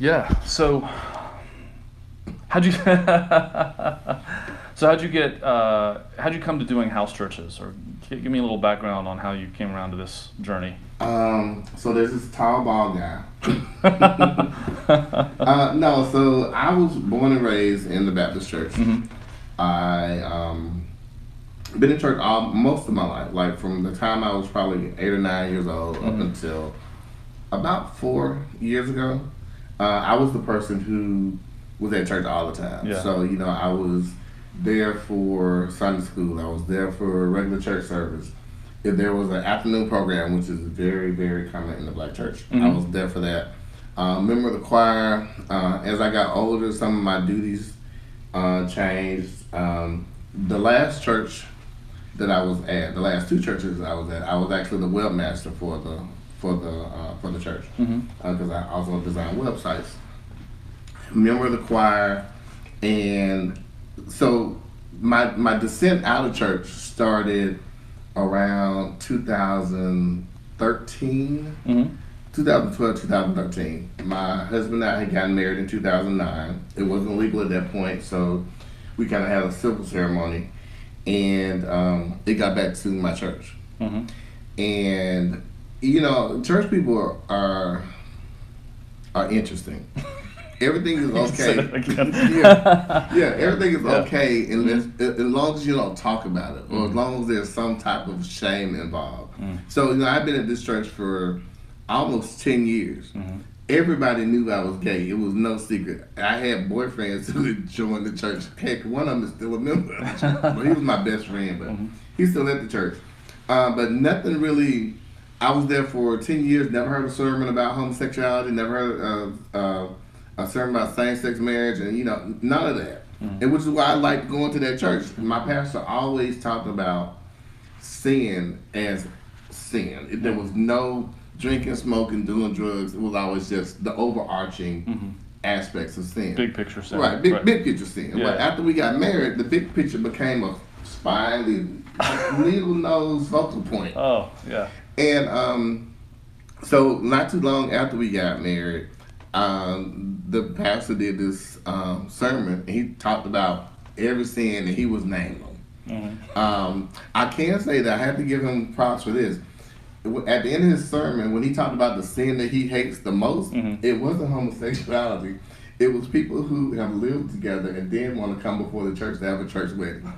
Yeah. So how'd you how'd you come to doing house churches, or give me a little background on how you came around to this journey? So there's this tall, bald guy. No, so I was born and raised in the Baptist church. Hmm. I been in church most of my life, like from the time I was probably 8 or 9 years old up Hmm. until about 4 years ago. I was the person who was at church all the time. Yeah. So I was there for Sunday school. I was there for regular church service. If there was an afternoon program, which is very, very common in the black church, I Hmm. was there for that. Member of the choir. As I got older, some of my duties changed. The last church that I was at, the last two churches I was at, I was actually the webmaster for the church Hmm. because I also design websites. Member of the choir, and so my descent out of church started around 2013, Hmm. 2012, 2013. My husband and I had gotten married in 2009. It wasn't legal at that point, so we kind of had a civil ceremony, and it got back to my church. Hmm. And church people are interesting. Everything is Say okay. that again. Yeah, everything is Yeah. okay as long as you don't talk about it, or as Mhm. long as there's some type of shame involved. Mm. So I've been at this church for almost 10 years. Mhm. Everybody knew I was gay. It was no secret. I had boyfriends who had joined the church. Heck, one of them is still a member of the church. But he was my best friend, but Mhm. he's still at the church. But nothing really. I was there for 10 years. Never heard a sermon about homosexuality. Never heard a sermon about same-sex marriage, and none of that. Mhm. And which is why I liked going to that church. My pastor always talked about sin as sin. There was no drinking, smoking, doing drugs. It was always just the overarching Mhm. aspects of sin. Big picture stuff. Right, big picture sin. Yeah. But after we got married, the big picture became a spiny, needle nose focal point. Oh, yeah. And so not too long after we got married, the pastor did this sermon, and he talked about every sin, and he was naming them. Hmm. I can say that I have to give him props for this. At the end of his sermon, when he talked about the sin that he hates the most, Mhm. it wasn't homosexuality. It was people who have lived together and then want to come before the church to have a church wedding.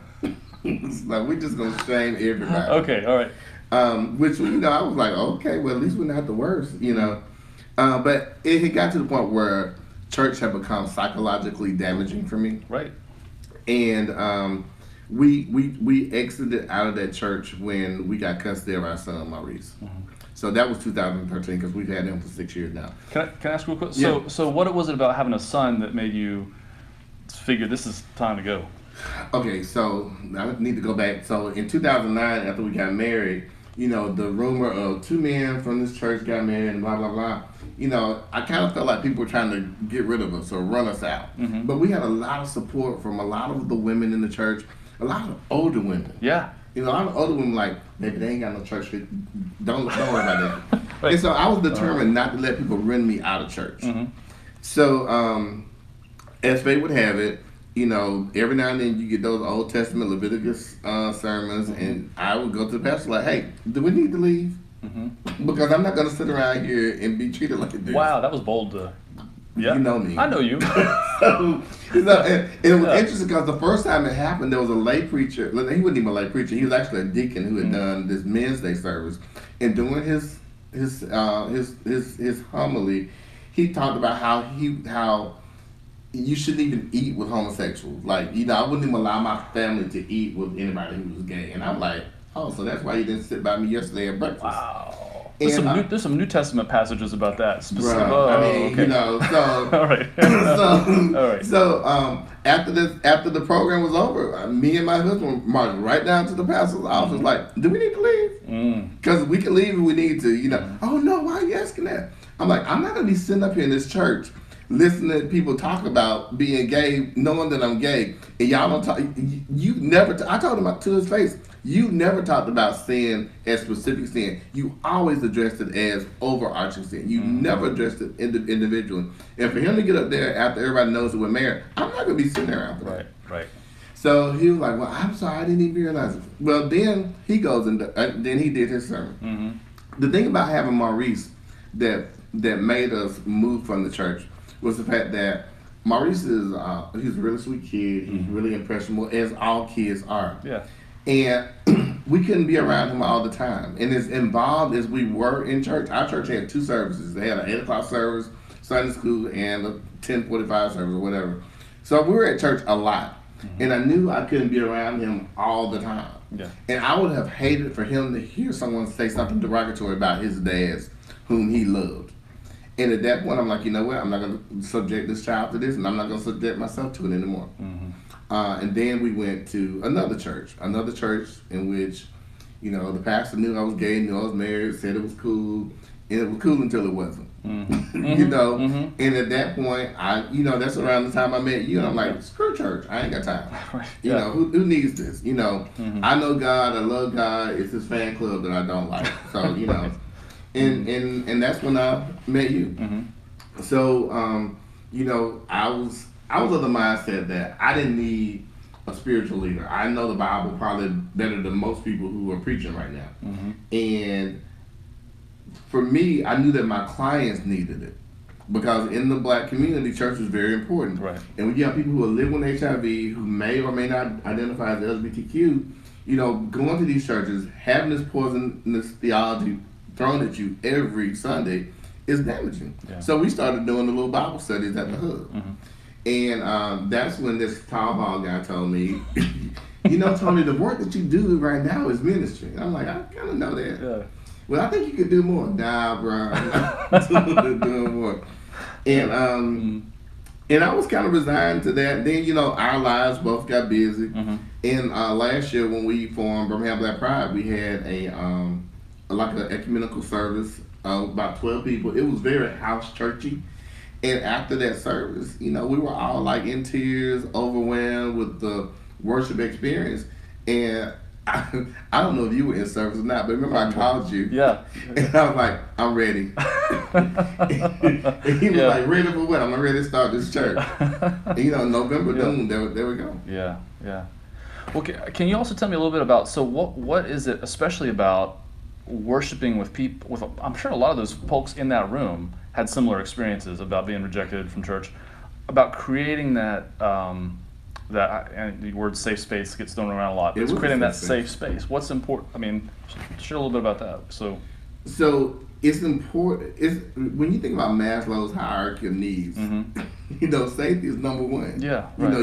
It's like, we're just going to shame everybody. Okay, all right. Which, I was like, okay, well, at least we're not the worst. But it had got to the point where church had become psychologically damaging for me. Right. And we exited out of that church when we got custody of our son, Maurice. Mhm. So that was 2013 because we've had him for 6 years now. Can I ask real quick? Yeah. So what was it about having a son that made you figure this is time to go? Okay, so I need to go back. So in 2009, after we got married, the rumor of two men from this church got married and blah, blah, blah. I kind of felt like people were trying to get rid of us or run us out. Mhm. But we had a lot of support from a lot of the women in the church, a lot of older women. Yeah. A lot of older women like, maybe they ain't got no church. Don't worry about that. Right. And so I was determined not to let people run me out of church. Mhm. So as fate would have it, every now and then you get those Old Testament Leviticus sermons, and I would go to the pastor like, hey, do we need to leave? Mhm. Because I'm not going to sit around here and be treated like this. Wow, that was bold. Yeah. You know me. I know you. And it was Yeah. interesting because the first time it happened, there was a lay preacher. He wasn't even a lay preacher. He was actually a deacon who had done this Men's Day service. And during his homily, he talked about how you shouldn't even eat with homosexuals. Like, I wouldn't even allow my family to eat with anybody who was gay. And I'm like, oh, so that's why you didn't sit by me yesterday at breakfast. Wow. And There's some New Testament passages about that. Specific. Bruh, Oh, I mean, okay. so All right. so, All right. so after the program was over, me and my husband marched right down to the pastor's office. Like, do we need to leave? Mm. Because we can leave if we need to. Oh no, why are you asking that? I'm like, I'm not gonna be sitting up here in this church listening to people talk about being gay, knowing that I'm gay, and y'all don't talk. You never. I told him to his face, You never talked about sin as specific sin. You always addressed it as overarching sin. You never addressed it individually. And for him to get up there after everybody knows that we're married, I'm not going to be sitting there after that. Right. So he was like, well, I'm sorry, I didn't even realize it. Well, then he goes and then he did his sermon. The thing about having Maurice that made us move from the church was the fact that Maurice is he's a really sweet kid. He's really impressionable, as all kids are. Yeah. And we couldn't be around him all the time. And as involved as we were in church, our church had 2 services. They had an 8 o'clock service, Sunday school, and a 10:45 service or whatever. So we were at church a lot. And I knew I couldn't be around him all the time. Yeah. And I would have hated for him to hear someone say something derogatory about his dads, whom he loved. And at that point, I'm like, you know what? I'm not going to subject this child to this, and I'm not going to subject myself to it anymore. And then we went to another church in which, you know, the pastor knew I was gay, knew I was married, said it was cool, and it was cool until it wasn't. You know, and at that point, that's around the time I met you, and I'm like, screw church, I ain't got time. You know, who needs this? You know, I know God, I love God, it's his fan club that I don't like. So, you know, and that's when I met you. So, you know, I was of the mindset that I didn't need a spiritual leader. I know the Bible probably better than most people who are preaching right now. And for me, I knew that my clients needed it, because in the black community, church is very important. Right. And when you have people who are living with HIV, who may or may not identify as LGBTQ, you know, going to these churches, having this poisonous theology thrown at you every Sunday is damaging. Yeah. So we started doing the little Bible studies at the hub. And that's when this tall ball guy told me, you know, Tony, the work that you do right now is ministry. And I'm like, I kind of know that. Yeah. Well, I think you could do more. Nah, bro, I'm not doing more. And I was kind of resigned to that. Then, you know, our lives both got busy. And last year when we formed Birmingham Black Pride, we had an ecumenical service, about 12 people. It was very house churchy. And after that service, you know, we were all like in tears, overwhelmed with the worship experience. And I don't know if you were in service or not, but remember I called you. Yeah. And I was like, I'm ready. And he was like, ready for what? I'm ready to start this church. And, you know, November Doom, there we go. Yeah. Well, can you also tell me a little bit about, so what is it, especially about worshiping with people, I'm sure a lot of those folks in that room had similar experiences about being rejected from church, about creating that, and the word safe space gets thrown around a lot. It's creating that safe space. What's important? I mean, share a little bit about that. So it's important. When you think about Maslow's hierarchy of needs, you know, safety is number one. Yeah, right. You know,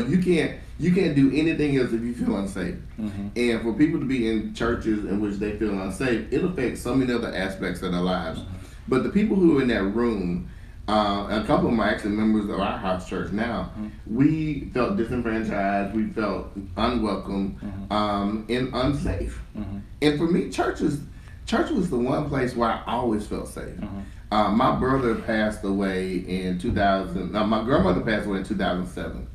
you can't do anything else if you feel unsafe. And for people to be in churches in which they feel unsafe, it affects so many other aspects of their lives. But the people who are in that room, a couple of them are actually members of our house church now. We felt disenfranchised, we felt unwelcome, and unsafe. And for me, church was the one place where I always felt safe. My brother passed away in 2000. My grandmother passed away in 2007.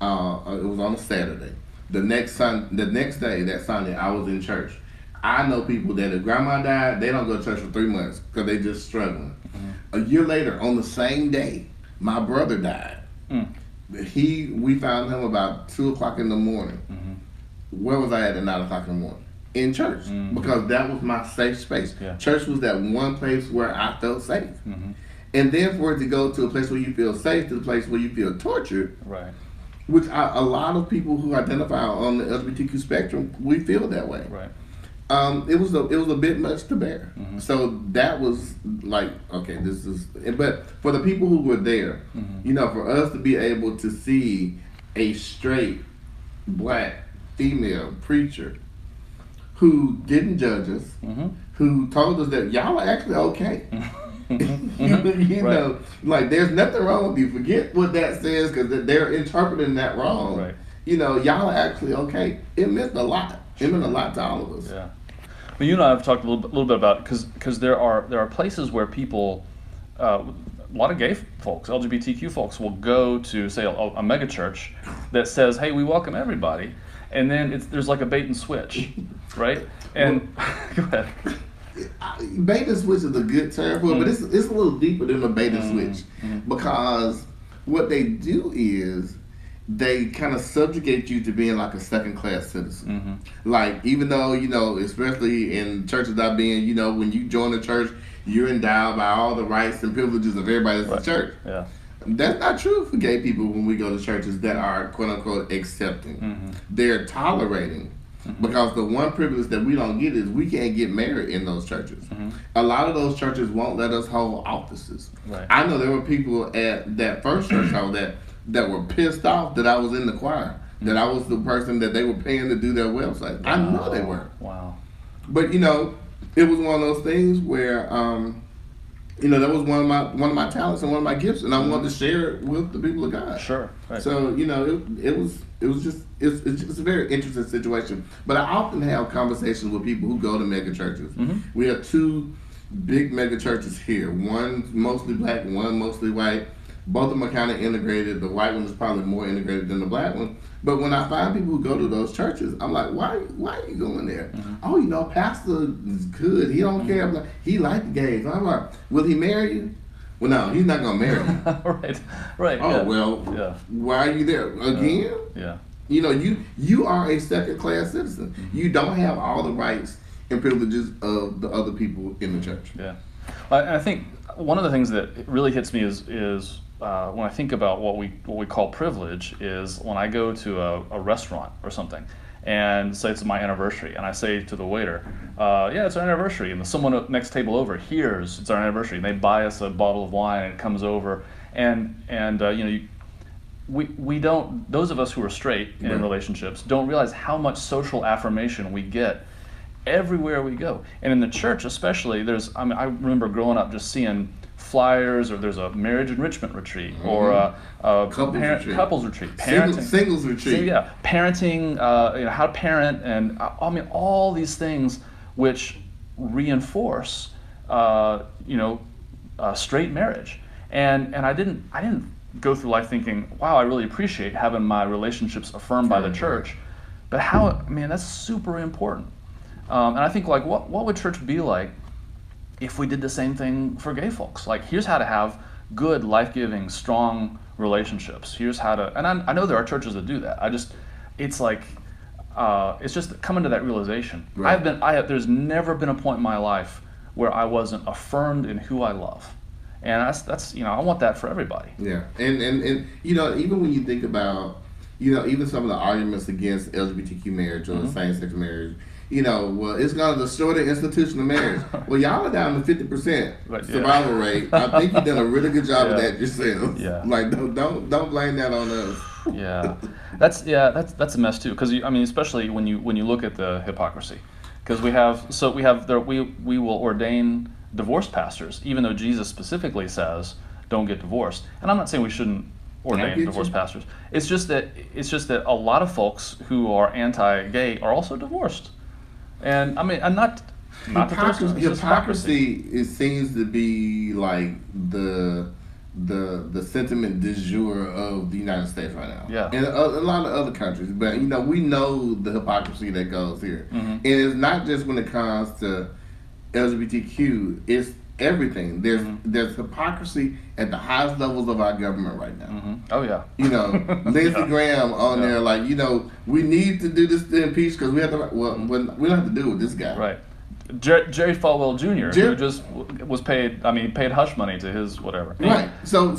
It was on a Saturday. The next day, that Sunday, I was in church. I know people that if grandma died, they don't go to church for 3 months because they just struggling. A year later, on the same day, my brother died. We found him about 2 o'clock in the morning. Where was I at 9 o'clock in the morning? In church, because that was my safe space. Yeah. Church was that one place where I felt safe. And then for it to go to a place where you feel safe, to the place where you feel tortured, right? Which a lot of people who identify on the LGBTQ spectrum, we feel that way. Right. It was a bit much to bear. So that was like, okay, this is. But for the people who were there, you know, for us to be able to see a straight black female preacher who didn't judge us, who told us that y'all are actually okay. You know, like there's nothing wrong with you. Forget what that says because they're interpreting that wrong. Right. You know, y'all are actually okay. It meant a lot. It meant a lot to all of us. Yeah. Well, you and I have talked a little bit about because there are places where people, a lot of gay folks, LGBTQ folks, will go to say a mega church that says, "Hey, we welcome everybody," and then there's like a bait and switch. right? And go ahead. Bait and switch is a good term for it, but it's a little deeper than a bait and switch because what they do is they kind of subjugate you to being like a second class citizen. Like, even though, especially in churches I've been, when you join the church, you're endowed by all the rights and privileges of everybody that's in church. Yeah. That's not true for gay people when we go to churches that are quote unquote accepting. They're tolerating. Because the one privilege that we don't get is we can't get married in those churches. A lot of those churches won't let us hold offices. Right. I know there were people at that first church I was at that were pissed off that I was in the choir, that I was the person that they were paying to do their website. Wow. I know they were. Wow. But it was one of those things where that was one of my talents and one of my gifts, and I wanted to share it with the people of God. Sure. Right. So it's just a very interesting situation. But I often have conversations with people who go to mega churches. We have two big mega churches here. One mostly black, one mostly white. Both of them are kind of integrated. The white one is probably more integrated than the black one. But when I find people who go to those churches, I'm like, why are you going there? Oh, pastor is good. He don't care. Like, he like the gays. I'm like, will he marry you? Well, no, he's not going to marry you. Right. Oh, well, why are you there? Again? Yeah. You are a second class citizen. You don't have all the rights and privileges of the other people in the church. Yeah. I think one of the things that really hits me is when I think about what we call privilege is when I go to a restaurant or something and say it's my anniversary, and I say to the waiter, yeah, it's our anniversary, and someone next table over hears it's our anniversary, and they buy us a bottle of wine, and it comes over, and we don't, those of us who are straight in relationships don't realize how much social affirmation we get everywhere we go. And in the church especially, I remember growing up just seeing flyers, or there's a marriage enrichment retreat, or a couples retreat, parenting, singles retreat. Parenting, how to parent, and all these things which reinforce, straight marriage. And I didn't go through life thinking, wow, I really appreciate having my relationships affirmed by the church, but that's super important. And I think, like, what would church be like if we did the same thing for gay folks? Like, here's how to have good, life-giving, strong relationships. Here's how to, and I know there are churches that do that. It's just coming to that realization. Right. There's never been a point in my life where I wasn't affirmed in who I love. And that's I want that for everybody. Yeah. And even when you think about, even some of the arguments against LGBTQ marriage or same-sex marriage, well, it's going to destroy the institution of marriage. Well, y'all are down to 50% survival rate. I think you've done a really good job of that yourself. Yeah. Like, don't blame that on us. Yeah, that's a mess too. Because especially when you look at the hypocrisy, because we will ordain divorced pastors, even though Jesus specifically says don't get divorced. And I'm not saying we shouldn't ordain divorced pastors. It's just that a lot of folks who are anti-gay are also divorced. And not hypocrisy. It seems to be like the sentiment du jour of the United States right now. Yeah. And a lot of other countries, but we know the hypocrisy that goes here, and it's not just when it comes to LGBTQ. It's everything. There's hypocrisy at the highest levels of our government right now. Oh yeah. Lindsey Graham on there, like, we need to do this to impeach because we have to. Well, we don't have to do with this guy. Right. Jerry Falwell Jr. who just was paid. Paid hush money to his whatever. Right. So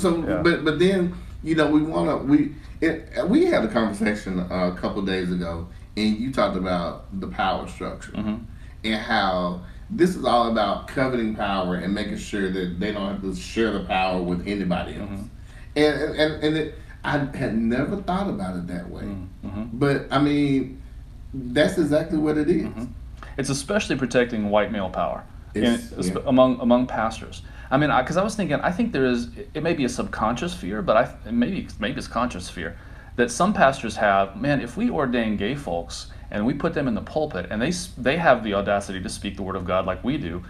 but then we had a conversation a couple days ago, and you talked about the power structure and how this is all about coveting power and making sure that they don't have to share the power with anybody else. And I had never thought about it that way. But that's exactly what it is. It's especially protecting white male power among pastors. Because I was thinking, I think it may be a subconscious fear, but maybe it's conscious fear that some pastors have. Man, if we ordain gay folks and we put them in the pulpit, and they have the audacity to speak the word of God like we do,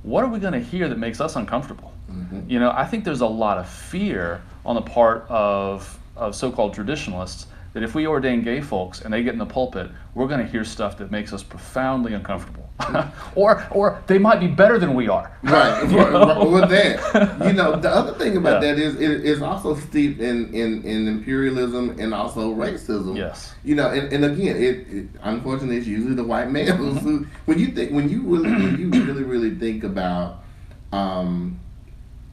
what are we going to hear that makes us uncomfortable? I think there's a lot of fear on the part of so-called traditionalists that if we ordain gay folks and they get in the pulpit, we're going to hear stuff that makes us profoundly uncomfortable. or they might be better than we are. Right. Or that. The other thing about that is it's also steeped in imperialism and also racism. Yes. And again, it unfortunately it's usually the white males who, when you really think about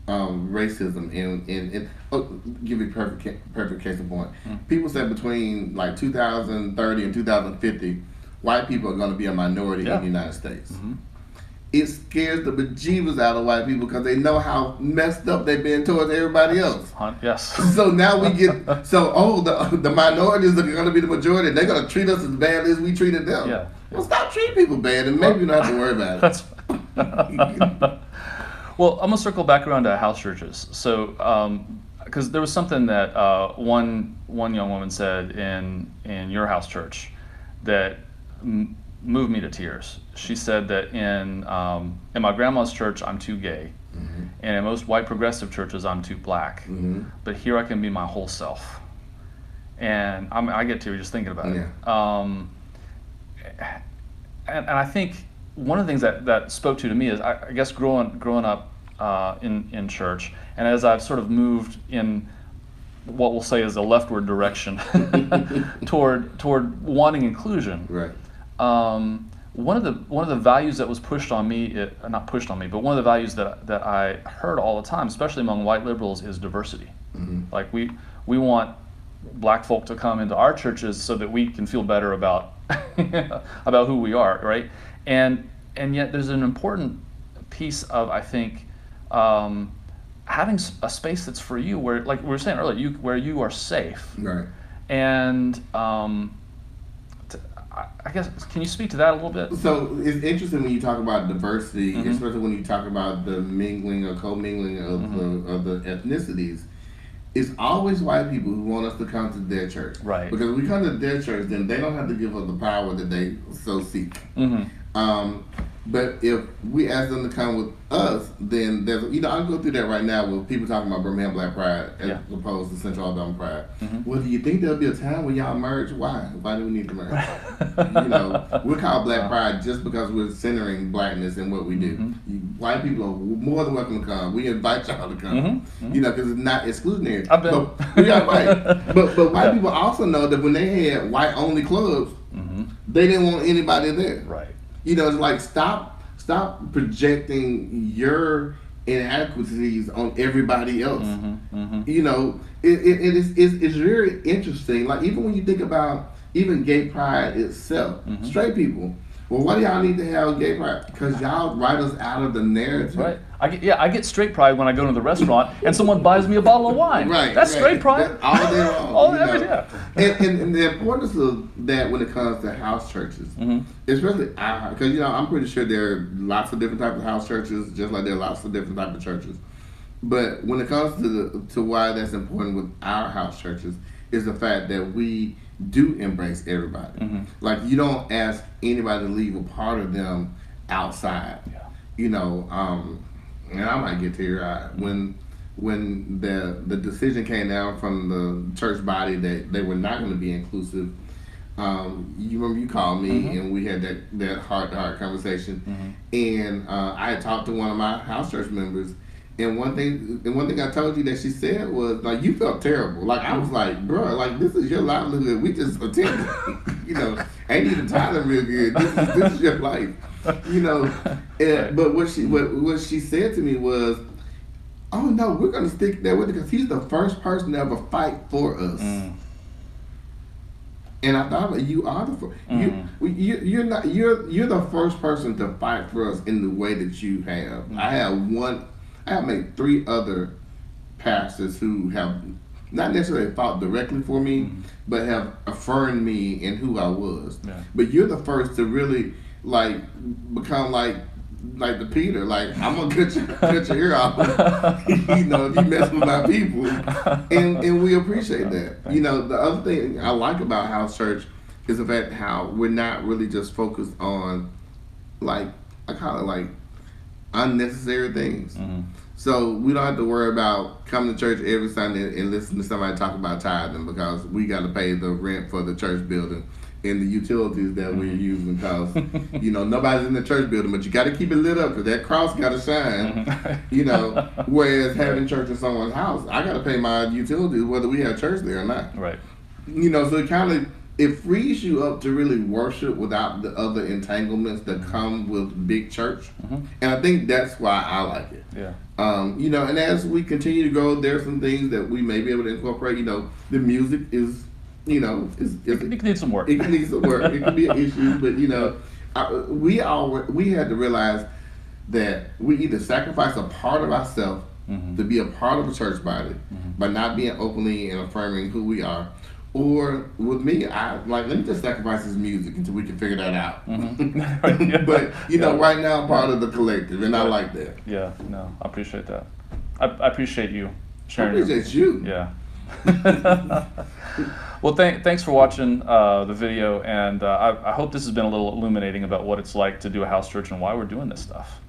racism and give you a perfect case in point. People said between like 2030 and 2050, white people are going to be a minority in the United States. It scares the bejeebers out of white people because they know how messed up they've been towards everybody else. Yes. So now we get the minorities are going to be the majority. They're going to treat us as badly as we treated them. Yeah. Well, stop treating people bad, and maybe you don't have to worry about it. That's Well, I'm gonna circle back around to house churches. So, because there was something that one young woman said in your house church that moved me to tears. She said that in my grandma's church I'm too gay, and in most white progressive churches I'm too black. But here I can be my whole self, and I get teary just thinking about it. And I think one of the things that spoke to me is I guess growing up in church, and as I've sort of moved in what we'll say is a leftward direction toward wanting inclusion. Right. One of the values that was pushed on me, not pushed on me, but one of the values that I heard all the time, especially among white liberals, is diversity. Like we want black folk to come into our churches so that we can feel better about about who we are, right? And yet there's an important piece of, I think, having a space that's for you, where, like we were saying earlier, where you are safe. Right. And I guess, can you speak to that a little bit? So it's interesting when you talk about diversity, especially when you talk about the mingling or commingling of the ethnicities. It's always white people who want us to come to their church. Right. Because we come to their church, then they don't have to give us the power that they so seek. But if we ask them to come with us, then there's, I'll go through that right now with people talking about Birmingham Black Pride as opposed to Central Alabama Pride. Well, do you think there'll be a time when y'all merge? Why? Why do we need to merge? We're called Black Pride just because we're centering blackness in what we do. White people are more than welcome to come. We invite y'all to come. Because it's not exclusionary. I've been. But white people also know that when they had white-only clubs, they didn't want anybody there. Right. It's like stop projecting your inadequacies on everybody else. It's very interesting. Like even when you think about even gay pride itself, straight people. Well, why do y'all need to have gay pride? Because y'all write us out of the narrative. Right. I get straight pride when I go to the restaurant and someone buys me a bottle of wine. Right. That's straight pride. That's all day long. And the importance of that when it comes to house churches, especially because I'm pretty sure there are lots of different types of house churches, just like there are lots of different types of churches. But when it comes to why that's important with our house churches is the fact that we do embrace everybody. Like you don't ask anybody to leave a part of them outside. And I might get teary-eyed when the decision came down from the church body that they were not going to be inclusive. You remember you called me and we had that heart-to-heart conversation, and I had talked to one of my house church members. And one thing I told you that she said was, like, you felt terrible. Like, I was like, bro, like, this is your livelihood. We just attended. Ain't even tiling real good. This is your life. But what she said to me was, oh, no, we're going to stick there with it because he's the first person to ever fight for us. And I thought, like, you are the first. You're the first person to fight for us in the way that you have. I have made 3 other pastors who have not necessarily fought directly for me, but have affirmed me in who I was. Yeah. But you're the first to really become like the Peter. Like, I'm gonna cut your ear off. If you mess with my people, and we appreciate that. The other thing I like about house church is the fact how we're not really just focused on, like, I call it like unnecessary things. So we don't have to worry about coming to church every Sunday and listening to somebody talk about tithing, because we got to pay the rent for the church building and the utilities that we're using, because nobody's in the church building, but you got to keep it lit up because that cross got to shine. Whereas having church in someone's house, I got to pay my utilities whether we have church there or not. Right. So it frees you up to really worship without the other entanglements that come with big church. And I think that's why I like it. Yeah. And as we continue to grow, there's some things that we may be able to incorporate. The music is, it needs some work. It needs some work. It can be an issue, but we had to realize that we either sacrifice a part of ourselves to be a part of a church body by not being openly and affirming who we are. Or with me, let me just sacrifice this music until we can figure that out. But right now I'm part of the collective, and I like that. Yeah, no, I appreciate that. I appreciate you sharing. I appreciate you. Yeah. Well, thanks for watching the video, and I hope this has been a little illuminating about what it's like to do a house church and why we're doing this stuff.